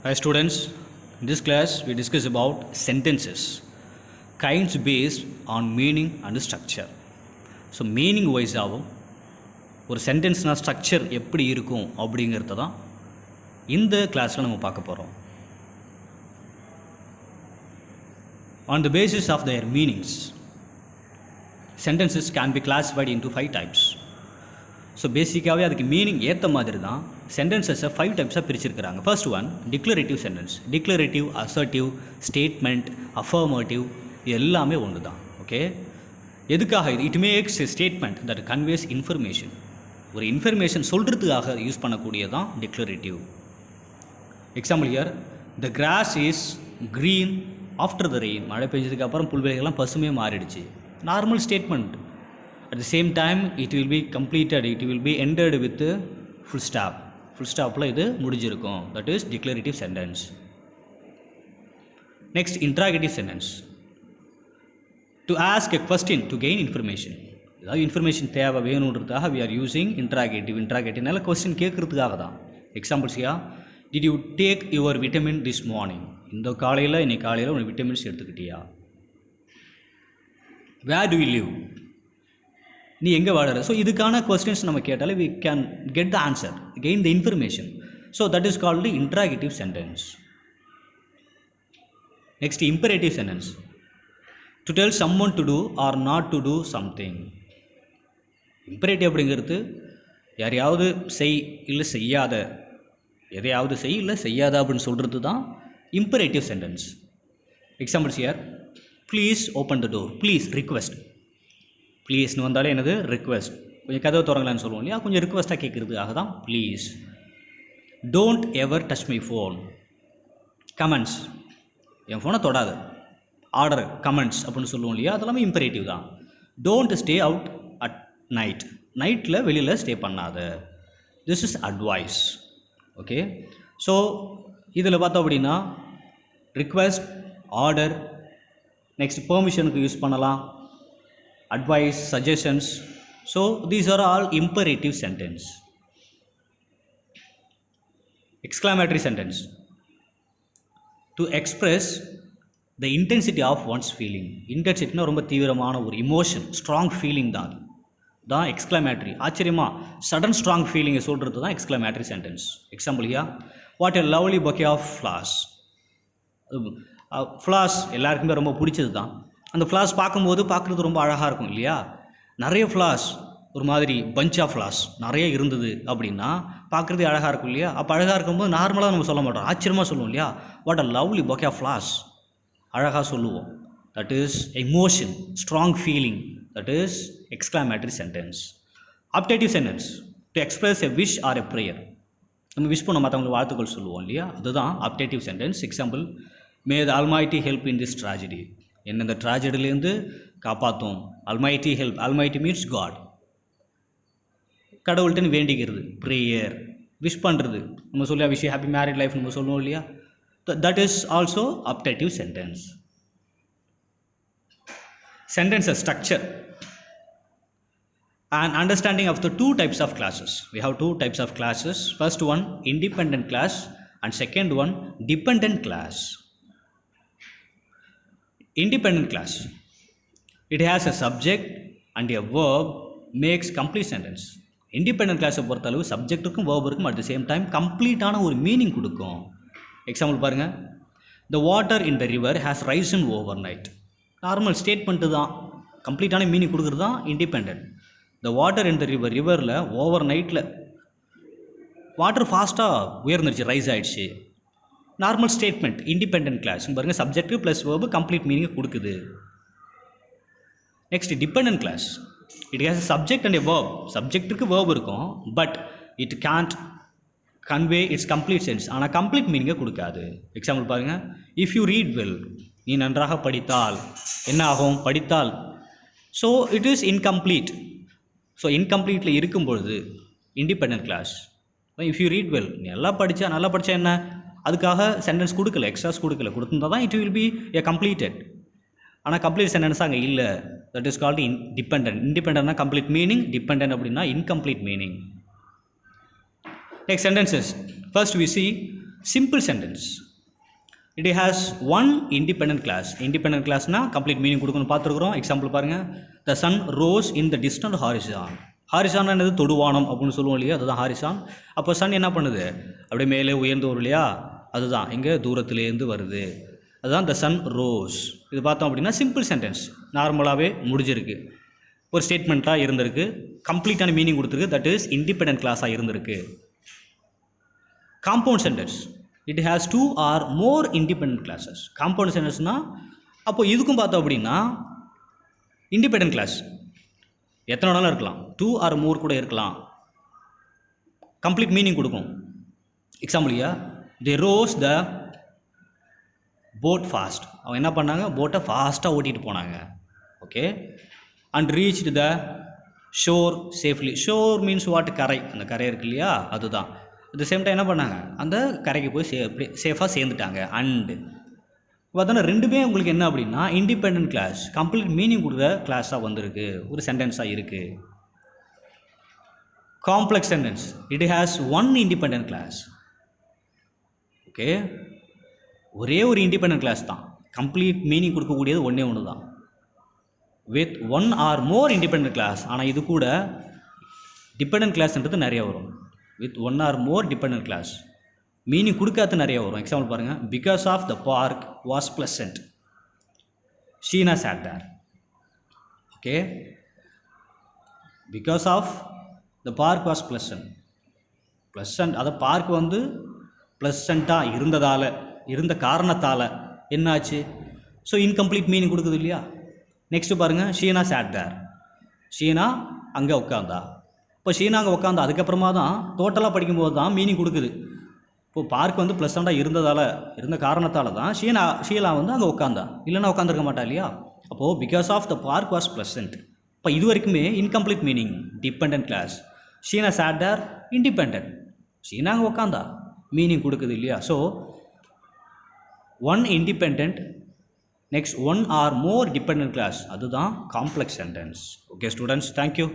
Hi students, in this class we discuss about sentences, kinds based on meaning and structure. So meaning வைஸாகவும் ஒரு சென்டென்ஸ்னால் structure எப்படி இருக்கும் அப்படிங்கிறத தான் இந்த கிளாஸில் நம்ம பார்க்க போகிறோம். On the basis of their meanings, sentences can be classified into 5 types. So பேசிக்காகவே அதுக்கு மீனிங் ஏற்ற மாதிரி தான் சென்டென்சஸை 5 டைப்ஸாக பிரிச்சிருக்கிறாங்க. First one declarative sentence. Declarative, assertive, statement, affirmative, இது எல்லாமே ஒன்று தான். ஓகே, எதுக்காக இது? It makes a statement that conveys information. ஒரு இன்ஃபர்மேஷன் சொல்கிறதுக்காக யூஸ் பண்ணக்கூடியதான் declarative. Example here, the grass is green after the rain. மழை பெஞ்சதுக்கு அப்புறம் புல்வெளிகள்லாம் பசுமையாக மாறிடுச்சு. Normal statement. At the same time it will be completed, it will be ended with full stop. Full stopல இது முடிஞ்சிருக்கும். That is declarative sentence. Next, interrogative sentence. To ask a question to gain information. ஏதாவது information தேவை வேணுன்றதுக்காக we are using interrogative. interrogative question கேட்குறதுக்காக தான். Examples யா, did you take your vitamin this morning? இந்த காலையில் இன்னைக்கு காலையில் உனக்கு vitamins எடுத்துக்கிட்டியா? Where do you live? நீ எங்கே வாடுற? ஸோ இதுக்கான கொஸ்டின்ஸ் நம்ம கேட்டாலே we can get the answer, gain the information. So that is called interrogative sentence. Next, imperative sentence. To tell someone to do or not to do something. Imperative அப்படிங்கிறது யாரையாவது செய் இல்லை செய்யாத, எதையாவது செய் இல்லை செய்யாத அப்படின்னு சொல்கிறது தான் imperative sentence. Examples here, please open the door. Please request. ப்ளீஸ்னு வந்தாலே என்னது? ரிக்வெஸ்ட். கொஞ்சம் கதவை திறங்கலான்னு சொல்லுவோம் இல்லையா, கொஞ்சம் ரிக்வெஸ்ட்டாக கேட்குறதுக்காக தான் please. Don't ever touch my phone. Commands, என் ஃபோனை தொடாது. ஆர்டர், கமெண்ட்ஸ் அப்படின்னு சொல்லுவோம் இல்லையா, அதெல்லாமே இம்பரேட்டிவ் தான். Don't stay out at night. நைட்டில் வெளியில் ஸ்டே பண்ணாத. This is advice. Okay, so இதில் பார்த்தோம் அப்படின்னா ரிக்வெஸ்ட், ஆர்டர், நெக்ஸ்ட் பெர்மிஷனுக்கு யூஸ் பண்ணலாம், advice, suggestions. So these are all imperative sentence. Exclamatory sentence. To express the intensity of one's feeling. Intensity na romba தீவிரமான ஒரு emotion, strong feeling தான் exclamatory. ஆச்சரியமா sudden strong feeling சொல்றது தான் exclamatory sentence. Example here, what a lovely bouquet of flowers. flowers எல்லாருக்குமே ரொம்ப பிடிச்சது தான். அந்த ஃப்ளார்ஸ் பார்க்குறது ரொம்ப அழகாக இருக்கும் இல்லையா? நிறைய ஃப்ளார்ஸ், ஒரு மாதிரி பஞ்ச் ஆஃப் ஃப்ளார்ஸ் நிறைய இருந்தது அப்படின்னா பார்க்குறதே அழகாக இருக்கும் இல்லையா? அப்போ அழகாக இருக்கும்போது நார்மலாக நம்ம சொல்ல மாட்டோம், ஆச்சரியமாக சொல்லுவோம் இல்லையா? What a lovely bouquet of flowers, அழகாக சொல்லுவோம். That is emotion, strong feeling. That is exclamatory sentence. Optative sentence. To express a wish or a prayer. நம்ம விஷ் பண்ண மற்றவங்களுக்கு வாழ்த்துக்கள் சொல்லுவோம் இல்லையா, அதுதான் optative sentence. Example, may the almighty help in this tragedy. என்ன இந்த ட்ராஜடிலேருந்து காப்பாற்றும். Almighty help. Almighty means God. கடவுள்கிட்ட வேண்டிக்கிறது, ப்ரேயர். விஷ் பண்ணுறது, நம்ம சொல்லியா விஷ் ஹாப்பி மேரிட் லைஃப் நம்ம சொல்லுவோம் இல்லையா, that is also optative sentence. Sentence structure and understanding of the two types of classes. We have two types of classes. First one, independent class, and second one, dependent class. Independent class, it has a subject and a verb, makes complete sentence. Independent class பொறுத்தளவு சப்ஜெக்ட்டுக்கும் verb இருக்கும், at the same time கம்ப்ளீட்டான ஒரு meaning கொடுக்கும். Example பாருங்கள், the water in the river has risen overnight. Normal statement தான், கம்ப்ளீட்டான meaning கொடுக்குறது தான் independent. the water in the river, ரிவரில் ஓவர் நைட்டில் வாட்டர் ஃபாஸ்ட்டாக உயர்ந்துருச்சு, ரைஸ் ஆகிடுச்சு. Normal statement. இண்டிபெண்டன்ட் கிளாஸ் பாருங்கள், சப்ஜெக்ட் ப்ளஸ் வேர்பு கம்ப்ளீட் மீனிங்கை கொடுக்குது. Next, dependent clause. It has subject and a verb. சப்ஜெக்ட்டுக்கு வேர்ப் இருக்கும், but it can't convey its complete sense. ஆனால் கம்ப்ளீட் மீனிங்கை கொடுக்காது. எக்ஸாம்பிள் பாருங்கள், இஃப் யூ ரீட் வெல், நீ நன்றாக படித்தால் என்ன ஆகும்? படித்தால். So it is incomplete. ஸோ இன்கம்ப்ளீட்டில் இருக்கும் பொழுது independent clause. If you read well, நீ நல்லா படித்தா என்ன? அதுக்காக சென்டென்ஸ் கொடுக்கல, எக்ஸ்ட்ராஸ் கொடுக்கல. கொடுத்துருந்தா தான் it will be a completed. ஆனால் கம்ப்ளீட் சென்டென்ஸ் அங்கே இல்லை. That is called independent. இண்டிபெண்டன்ட்னா கம்ப்ளீட் மீனிங், டிபெண்டன்ட் அப்படின்னா incomplete meaning. Next sentences. First we see simple sentence. It has one independent clause. Independent கிளாஸ்னால் கம்ப்ளீட் மீனிங் கொடுக்கணும்னு பார்த்துருக்குறோம். Example பாருங்கள். The sun rose in the distant horizon. Horizon என்னது? தொடுவானம் அப்படின்னு சொல்லுவோம் இல்லையா, அதுதான் ஹாரிசான். அப்போ சன் என்ன பண்ணுது? அப்படியே மேலே உயர்ந்து வரும் இல்லையா, அதுதான் இங்கே தூரத்துலேருந்து வருது, அதுதான் த சன் ரோஸ். இது பார்த்தோம் அப்படின்னா சிம்பிள் சென்டென்ஸ், நார்மலாகவே முடிஞ்சிருக்கு, ஒரு ஸ்டேட்மெண்ட்டாக இருந்திருக்கு, கம்ப்ளீட்டான மீனிங் கொடுத்துருக்கு, தட் இஸ் இண்டிபெண்டன்ட் கிளாஸாக இருந்திருக்கு. Compound sentence. It has 2 or more independent clauses. Compound சென்டென்ஸ்னால் அப்போது இதுக்கும் பார்த்தோம் அப்படின்னா இண்டிபெண்டன்ட் கிளாஸ் எத்தனை வேணாலும் இருக்கலாம், 2 or more கூட இருக்கலாம், கம்ப்ளீட் மீனிங் கொடுக்கும். எக்ஸாம்பிள்யா, தே ரோஸ் த போட் ஃபாஸ்ட். அவங்க என்ன பண்ணாங்க? போட்டை ஃபாஸ்ட்டாக ஓட்டிகிட்டு போனாங்க. Okay. And reached the sure safely. Sure means what? கரை. அந்த கரை இருக்கு இல்லையா, அதுதான். அட் த சேம் டைம் என்ன பண்ணாங்க? அந்த கரைக்கு போய் சேஃபாக சேர்ந்துட்டாங்க. அண்டு பார்த்தோன்னா ரெண்டுமே உங்களுக்கு என்ன அப்படின்னா இண்டிபெண்டன்ட் கிளாஸ், கம்ப்ளீட் மீனிங் கொடுக்குற கிளாஸாக வந்திருக்கு, ஒரு சென்டென்ஸாக இருக்குது. Complex sentence. It has one independent clause. Okay, ஒரே ஒரு இண்டிபெண்டன்ட் கிளாஸ் தான், கம்ப்ளீட் மீனிங் கொடுக்கக்கூடியது ஒன்றே ஒன்று தான். With 1 or more independent clause. ஆனால் இது கூட டிபெண்டன்ட் கிளாஸ்ன்றது நிறைய வரும். வித் 1 or more dependent clause, meaning கொடுக்காது நிறைய வரும். எக்ஸாம்பிள் பாருங்கள். Because of the park was pleasant, Sheena sat there. Okay, because of the park was pleasant. Pleasant, அதை பார்க் வந்து ப்ளசண்ட்டாக இருந்ததால், இருந்த காரணத்தால் என்னாச்சு? ஸோ இன்கம்ப்ளீட் மீனிங் கொடுக்குது இல்லையா. நெக்ஸ்ட்டு பாருங்கள். ஷீனா சாட் தேர். ஷீனா அங்கே உட்காந்தா. இப்போ ஷீனா அங்கே உட்காந்தா அதுக்கப்புறமா தான் டோட்டலாக படிக்கும்போது தான் மீனிங் கொடுக்குது. இப்போது பார்க் வந்து ப்ளசண்ட்டாக இருந்த காரணத்தால் தான் ஷீலா வந்து அங்கே உட்காந்தா, இல்லைன்னா உட்காந்துருக்க மாட்டா இல்லையா. அப்போது because of the park was pleasant. இப்போ இது வரைக்குமே incomplete meaning, dependent clause. Sheena sat there, independent. Sheena அங்கே உட்காந்தா, மீனிங் கொடுக்குது இல்லையா. So 1 independent, next 1 or more dependent clause, அதுதான் complex sentence. Okay students, thank you.